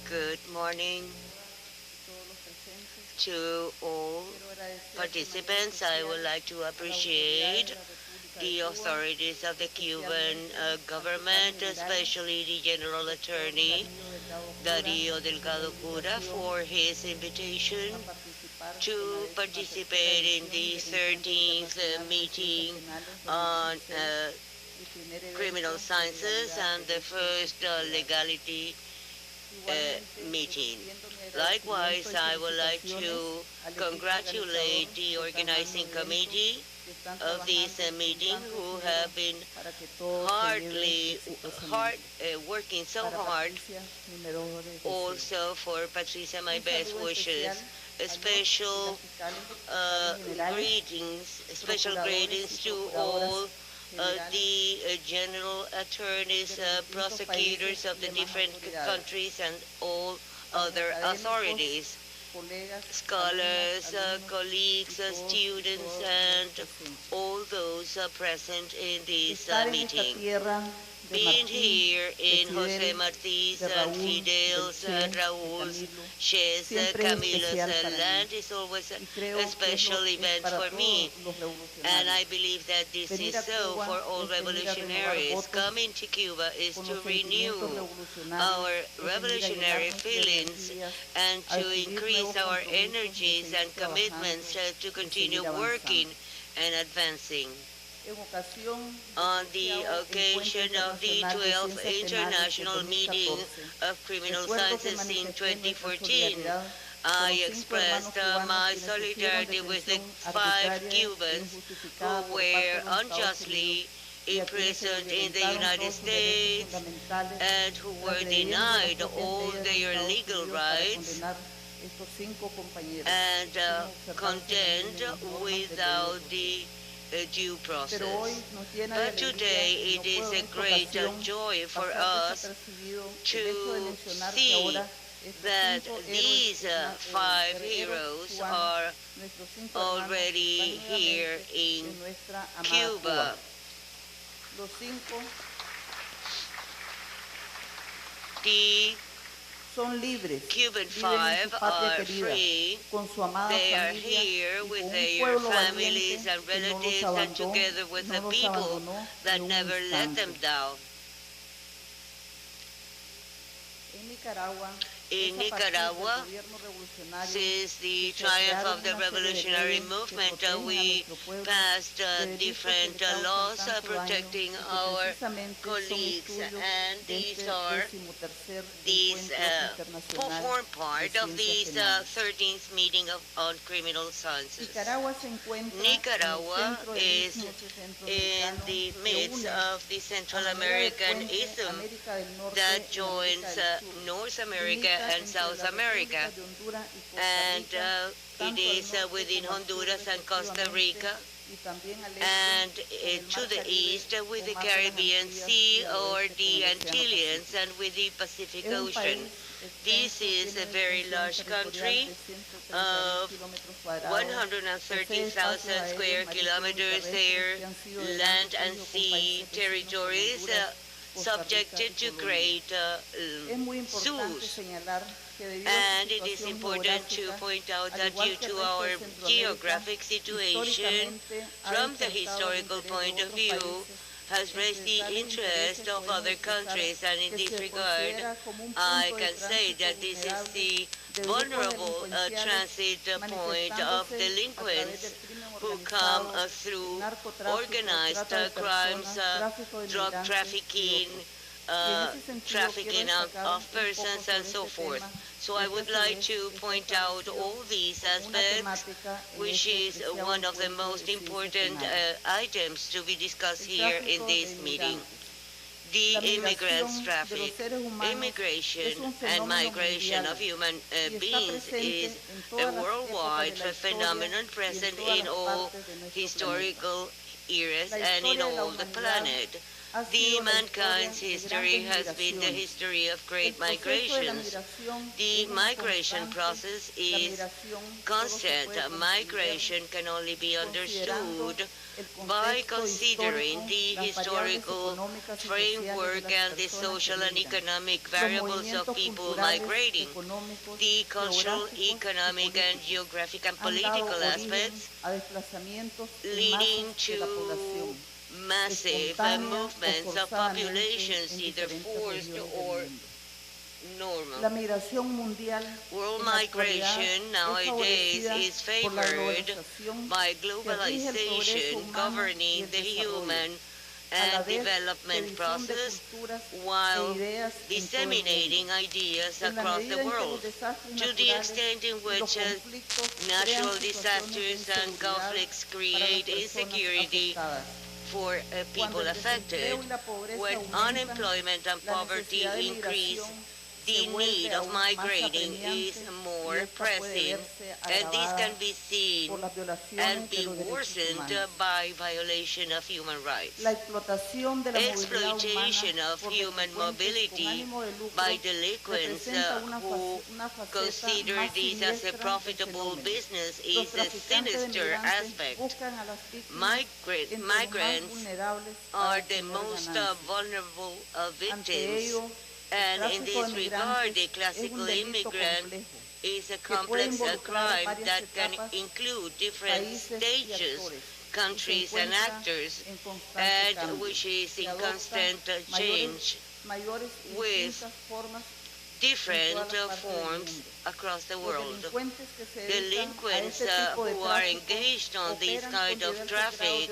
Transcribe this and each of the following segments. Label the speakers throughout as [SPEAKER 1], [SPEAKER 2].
[SPEAKER 1] Good morning to all participants. I would like to appreciate the authorities of the Cuban government, especially the General Attorney, Darío Delgado Cura, for his invitation to participate in the 13th meeting on criminal sciences and the first legality meeting. Likewise, I would like to congratulate the organizing committee of this meeting, who have been working so hard. Also for Patricia, my best wishes. Special greetings to all the general attorneys, prosecutors of the different countries, and all other authorities, scholars, colleagues, students, and all those present in this meeting. Being here in José Martí's and Fidel's, Raúl's, Ches, Camilo's land is always a special event for me. And I believe that this is so for all revolutionaries. Coming to Cuba is to renew our revolutionary feelings and to increase our energies and commitments to continue working and advancing. On the occasion of the 12th International Meeting of Criminal Sciences in 2014, I expressed my solidarity with the 5 Cubans who were unjustly imprisoned in the United States and who were denied all their legal rights and condemned without the due process. But today it is a great joy for us to see that these 5 heroes are already here in Cuba. The Cuban 5 are free. They are here with their families and relatives and together with the people that never let them down. In Nicaragua, since the triumph of the revolutionary movement, we passed different laws protecting our colleagues, and these form part of this 13th meeting on criminal sciences. Nicaragua is in the midst of the Central American isthmus that joins North America and South America, and it is within Honduras and Costa Rica, and to the east with the Caribbean Sea or the Antilles, and with the Pacific Ocean. This is a very large country of 130,000 square kilometers, there land and sea territories subjected to great zoos. And it is important to point out that due to our geographic situation, from the historical point of view, has raised the interest of other countries, and in this regard, I can say that this is the vulnerable transit point of delinquents who come through organized crimes, drug trafficking, trafficking of persons, and so forth. So I would like to point out all these aspects, which is one of the most important items to be discussed here in this meeting. The immigrants traffic. Immigration and migration of human beings is a worldwide phenomenon present in all historical eras and in all the planet. The mankind's history has been the history of great migrations. The migration process is constant. Migration can only be understood by considering the historical framework and the social and economic variables of people migrating, the cultural, economic, and geographic and political aspects leading to massive movements of populations, either forced or normal. World migration nowadays is favored by globalization governing the human and development process while disseminating ideas across the world. To the extent in which natural disasters and conflicts create insecurity for people affected, when unemployment and poverty increase, the need of migrating is more pressing, and this can be seen and be worsened by violation of human rights. Exploitation of human mobility by delinquents who consider this as a profitable business is a sinister aspect. Migrants are the most vulnerable victims, and in this regard, the classical immigrant is a complex crime that can include different stages, countries, and actors, and which is in constant change with different forms across the world. Delinquents who are engaged on this kind of traffic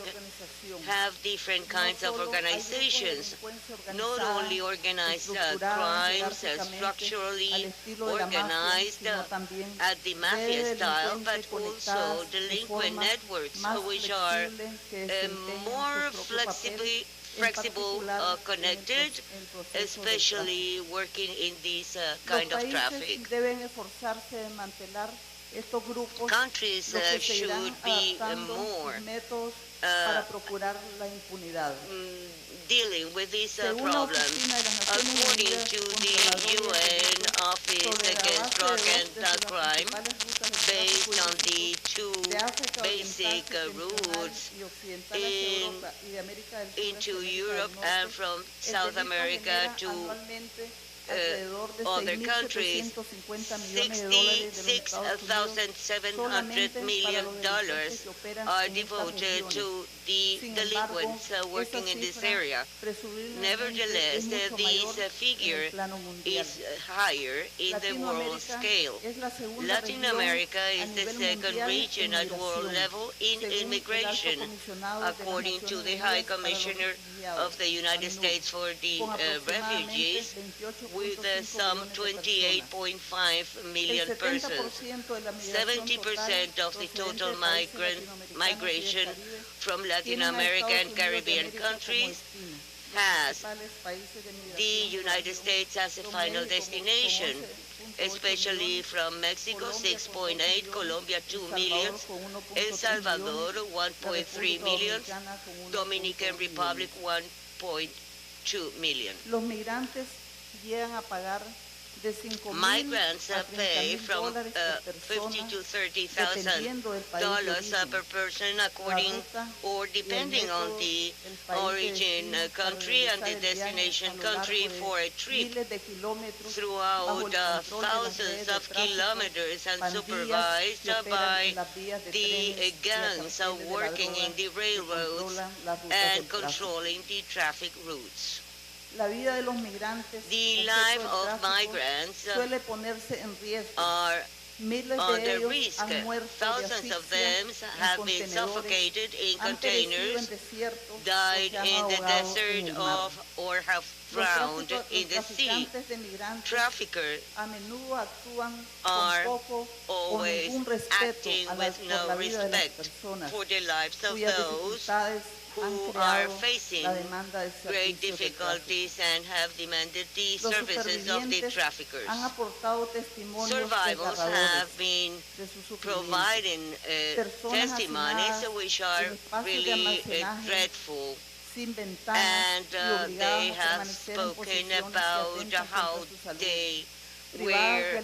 [SPEAKER 1] have different kinds of organizations, not only organized crimes, structurally organized at the mafia style, but also delinquent networks which are more flexible, connected, especially working in this kind of traffic. Countries should be more dealing with this problem. According to the UN Office Against Drug and Crime, based on the two basic routes into Europe and from South America to other countries, $66,700 million are devoted to the delinquents working in this area. Nevertheless, this figure is higher in the world scale. Latin America is the second region at world level in immigration, according to the High Commissioner of the United States for the Refugees, with some 28.5 million persons. 70% of the total migration from Latin America and Caribbean countries has the United States as a final destination, especially from Mexico, 6.8, Colombia, 2 million, El Salvador, 1.3 million, Dominican Republic, 1.2 million. Migrants pay from $50,000 to $30,000 per person, according or depending on the origin country and the destination country, for a trip throughout thousands of kilometers and supervised by the gangs working in the railroads and controlling the traffic routes. The life of migrants are under risk. Thousands of them have been suffocated in containers, died in the desert or have drowned in the sea. Traffickers are always acting with no respect for the lives of those who are facing great difficulties and have demanded the services of the traffickers. Survivors have been providing testimonies which are really dreadful. and they have spoken about how they were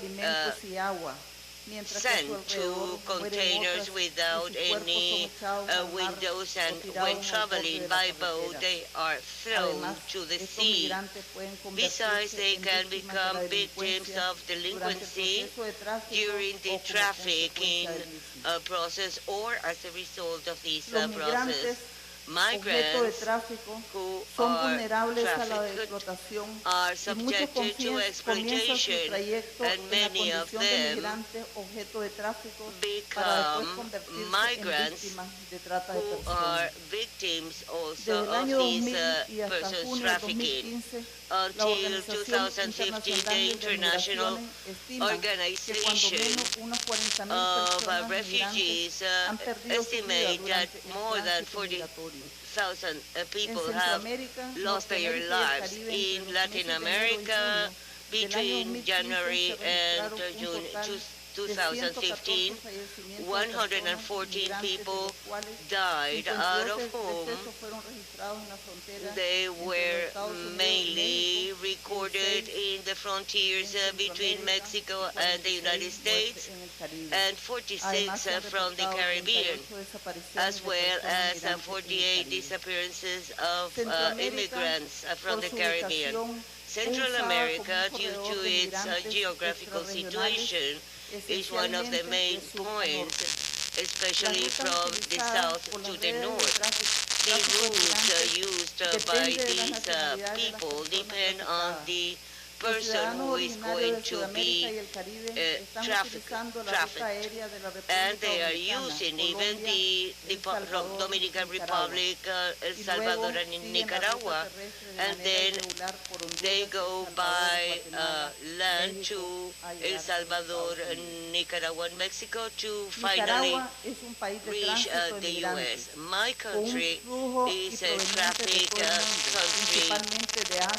[SPEAKER 1] sent to containers without any windows, and when traveling by boat they are thrown to the sea. Besides, they can become victims of delinquency during the trafficking process or as a result of this process. Migrants who are trafficked are subjected to exploitation, and many of them become migrants who are victims also of these persons trafficking. Until 2015, the International Organization of Refugees estimate that more than 40,000 people have lost their lives. In Latin America, between January and June 2015, 114 people died, out of whom they were mainly recorded in the frontiers between Mexico and the United States, and 46 from the Caribbean, as well as 48 disappearances of immigrants from the Caribbean. Central America, due to its geographical situation, is one of the main points, especially from the south to the north. The routes used by these people depend on the person who is going to be trafficked, and they are using even the Dominican Republic, El Salvador, and Nicaragua, and then they go by land to El Salvador, Nicaragua, and Mexico to finally reach the U.S. My country is a traffic country,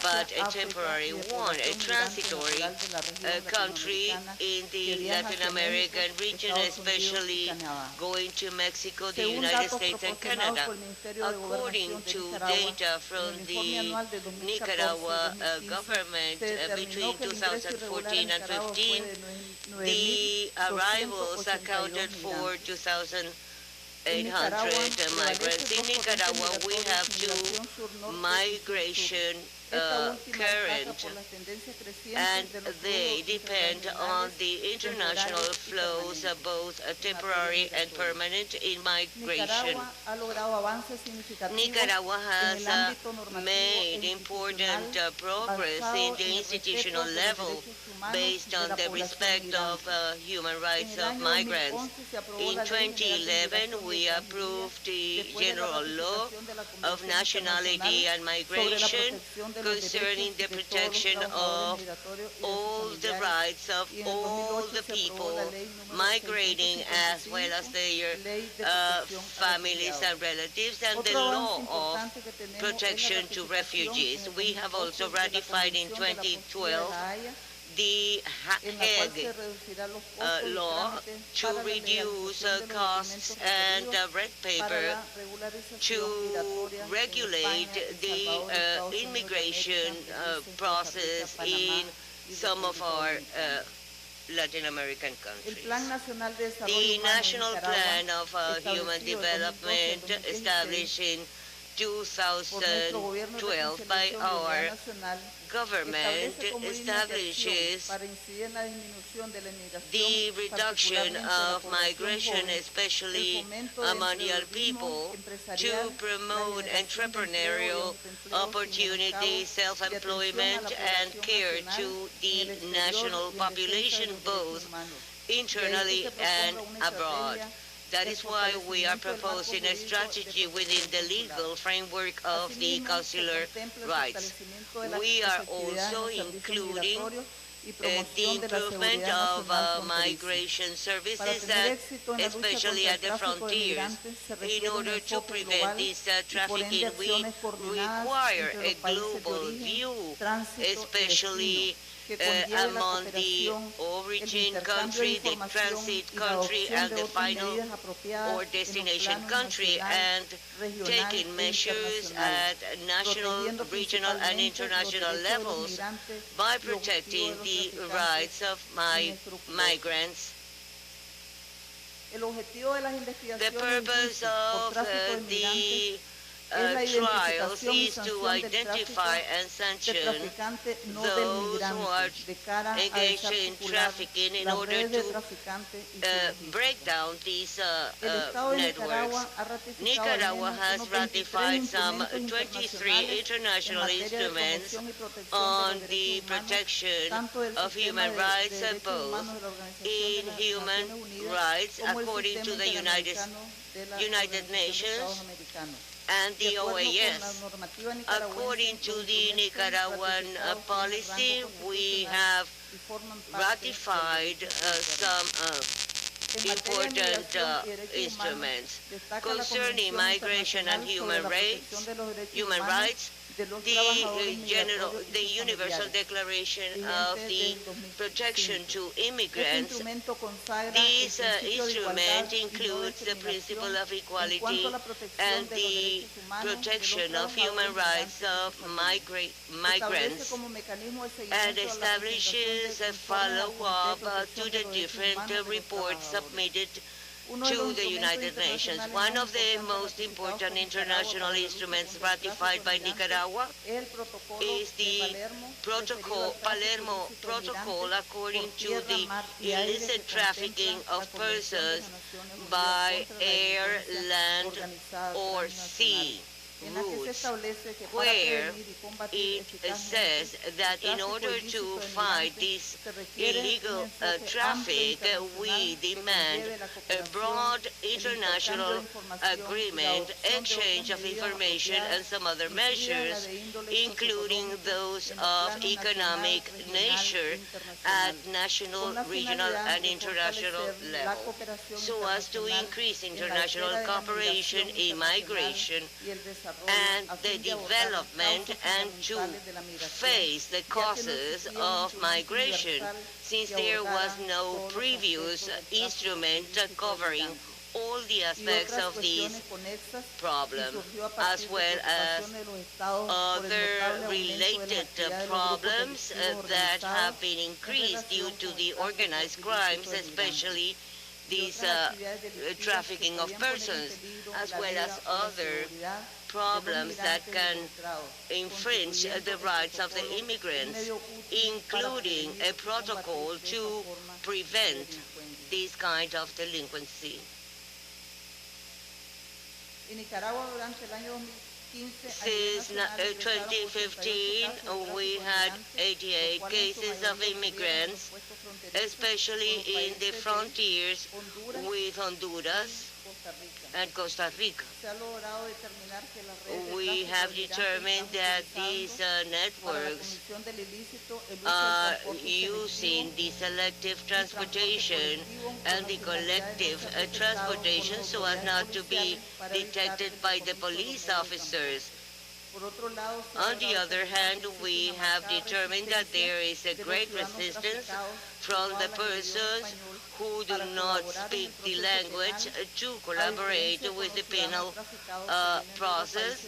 [SPEAKER 1] but a temporary one, a transitory country in the Latin American region, especially going to Mexico, the United States, and Canada. According to data from the Nicaragua government between 2014 and 15, the arrivals accounted for 2,800 migrants. In Nicaragua, we have two migration current, and they depend on the international flows, both temporary and permanent, in migration. Nicaragua has made important progress in the institutional level based on the respect of human rights of migrants. In 2011, we approved the General Law of Nationality and Migration, concerning the protection of all the rights of all the people migrating, as well as their families and relatives, and the law of protection to refugees. We have also ratified in 2012 the Hague law to reduce costs and red paper to regulate the immigration process in some of our Latin American countries. The National Plan of Human Development, established in 2012 by our government, establishes the reduction of migration, especially among young people, to promote entrepreneurial opportunities, self-employment, and care to the national population, both internally and abroad. That is why we are proposing a strategy within the legal framework of the consular rights. We are also including the improvement of migration services, especially at the frontiers. In order to prevent this trafficking, we require a global view, especially among the origin country, the transit country, and the final or destination country, and taking measures at national, regional, and international levels by protecting the rights of migrants. The purpose of the trials is to identify and sanction those who are engaged in trafficking in order to break down these networks. Nicaragua has ratified some 23 international instruments on the protection of human rights, both in human rights according to the United Nations and the OAS. According to the Nicaraguan policy, we have ratified some important instruments concerning migration and human rights. The Universal Declaration of the Protection to Immigrants. This instrument includes the principle of equality and the protection of human rights of migrants, and establishes a follow-up to the different reports submitted to the United Nations. One of the most important international instruments ratified by Nicaragua is the Palermo Protocol, according to the illicit trafficking of persons by air, land, or sea routes, where it says that in order to fight this illegal traffic, we demand a broad international agreement, exchange of information, and some other measures, including those of economic nature at national, regional, and international level, so as to increase international cooperation in migration and the development, and to face the causes of migration, since there was no previous instrument covering all the aspects of this problem, as well as other related problems that have been increased due to the organized crimes, especially this trafficking of persons, as well as other problems that can infringe the rights of the immigrants, including a protocol to prevent this kind of delinquency. Since 2015, we had 88 cases of immigrants, especially in the frontiers with Honduras and Costa Rica. We have determined that these networks are using the selective transportation and the collective transportation so as not to be detected by the police officers. On the other hand, we have determined that there is a great resistance from the persons who do not speak the language to collaborate with the penal process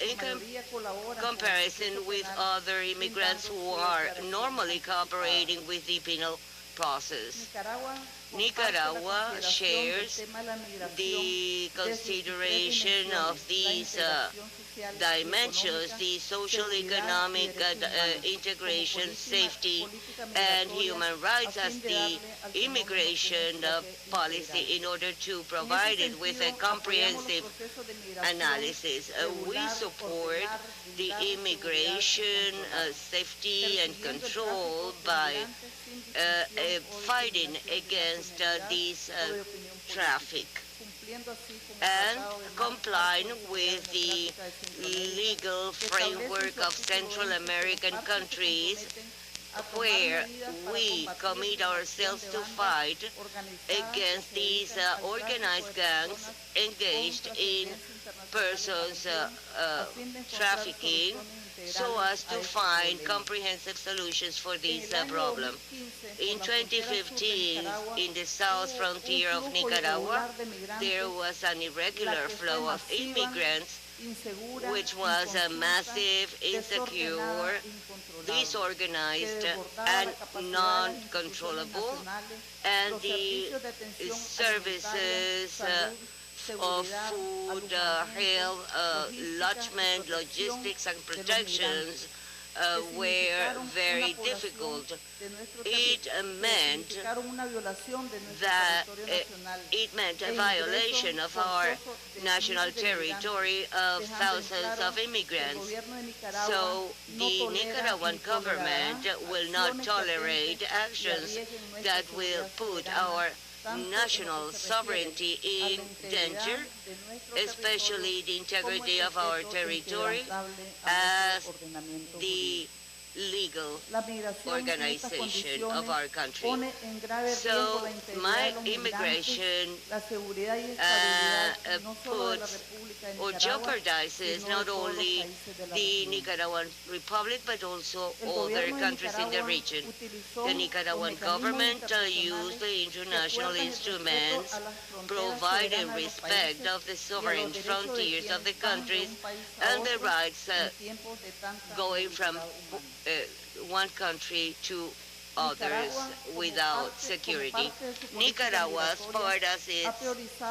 [SPEAKER 1] in comparison with other immigrants who are normally cooperating with the penal process. Nicaragua shares the consideration of these dimensions, the social, economic integration, safety, and human rights as the immigration policy in order to provide it with a comprehensive analysis. We support the immigration, safety, and control by fighting against this traffic and complying with the legal framework of Central American countries, where we commit ourselves to fight against these organized gangs engaged in persons trafficking so as to find comprehensive solutions for this problem. In 2015, in the south frontier of Nicaragua, there was an irregular flow of immigrants, which was a massive, insecure, disorganized, and non-controllable, and the services of food, health, lodgement, logistics, and protections were very difficult. It meant that it meant a violation of our national territory of thousands of immigrants. So the Nicaraguan government will not tolerate actions that will put our national sovereignty in danger, especially the integrity of our territory as the legal organization of our country. So my immigration puts or jeopardizes not only the Nicaraguan Republic but also other countries in the region. The Nicaraguan government used the international instruments providing respect of the sovereign frontiers of the countries and the rights going from one country to others without security. Nicaragua, as part of its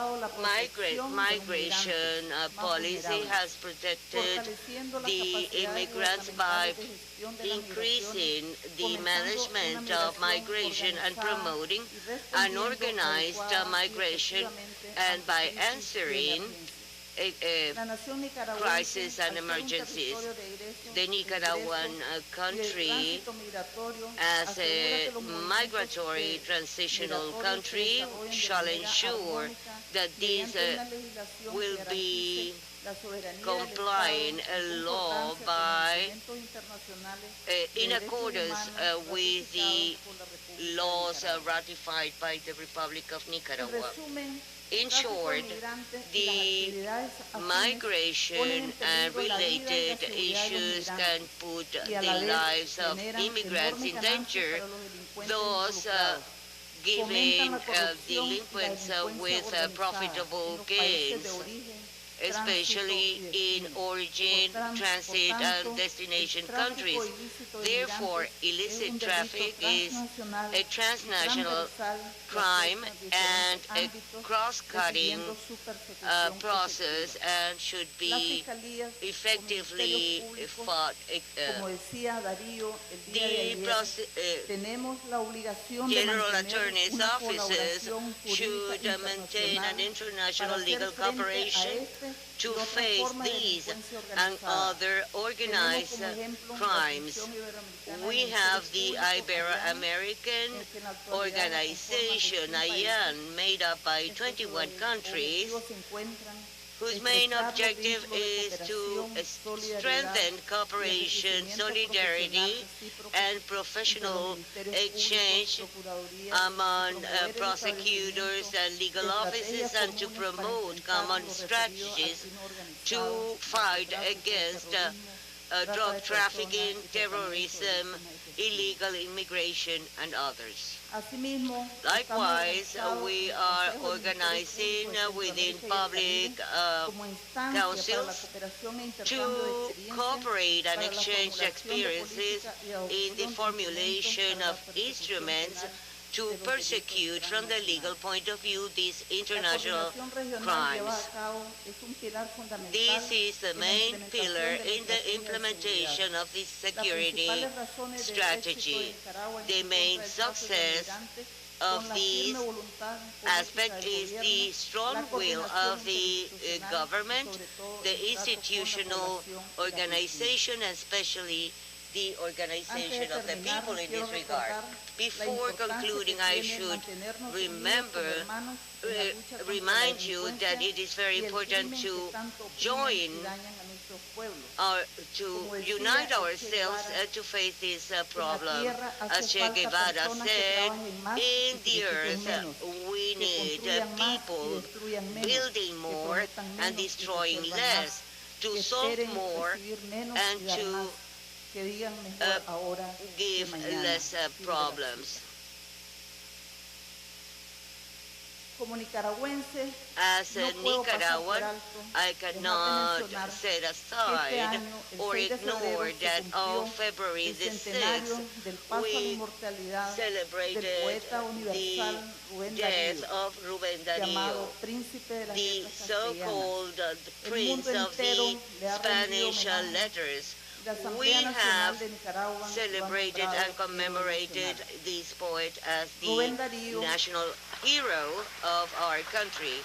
[SPEAKER 1] migration policy, has protected the immigrants by increasing the management of migration and promoting an organized migration, and by answering crises and emergencies. The Nicaraguan country, as a migratory transitional country, shall ensure that this will be complying a law by in accordance with the laws ratified by the Republic of Nicaragua. In short, the migration and related issues can put the lives of immigrants in danger, thus giving delinquents with profitable gains, especially in origin, transit, and destination countries. Therefore, illicit traffic is a transnational crime and a cross-cutting process and should be effectively fought. The General Attorney's offices should maintain an international legal cooperation to face these and other organized crimes. We have the Ibero-American organization, IAN, made up by 21 countries, whose main objective is to strengthen cooperation, solidarity, and professional exchange among prosecutors and legal offices, and to promote common strategies to fight against drug trafficking, terrorism, illegal immigration, and others. Likewise, we are organizing within public councils to cooperate and exchange experiences in the formulation of instruments to persecute from the legal point of view these international crimes. This is the main pillar in the implementation of this security strategy. The main success of this aspect is the strong will of the government, the institutional organization, and especially the organization of the people in this regard. Before concluding, I should remind you that it is very important to join to unite ourselves to face this problem. As Che Guevara said, in the earth we need people building more and destroying less, to solve more and to give less problems. As a Nicaraguan, I cannot set aside or ignore that on February the 6th, we celebrated the death of Rubén Darío, the so-called Prince of the Spanish letters. We have celebrated and commemorated this poet as the national hero of our country.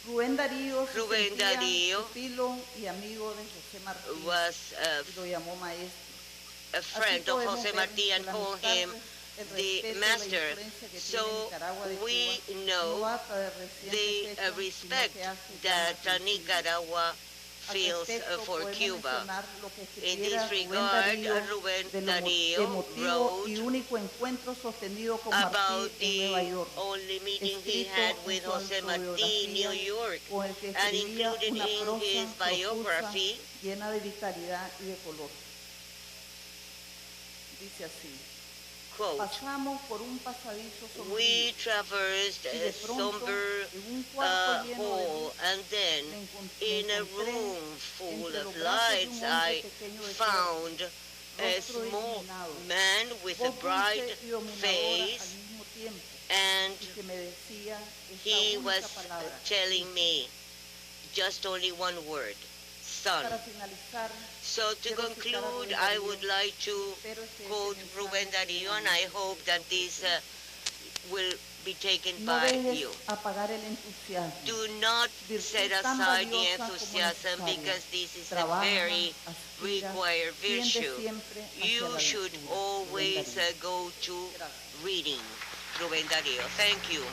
[SPEAKER 1] Rubén Darío was a friend of José Martí and called him the master. So we know the respect that Nicaragua feels for Cuba. In this regard, Rubén Darío wrote about the only meeting he had with José Martí in New York, and included in his biography, quote, we traversed a somber hall, and then in a room full of lights I found a small man with a bright face, and he was telling me just only one word: son. So to conclude, I would like to quote Rubén Darío, and I hope that this will be taken by you. Do not set aside the enthusiasm, because this is a very required virtue. You should always go to reading. Rubén Darío. Thank you.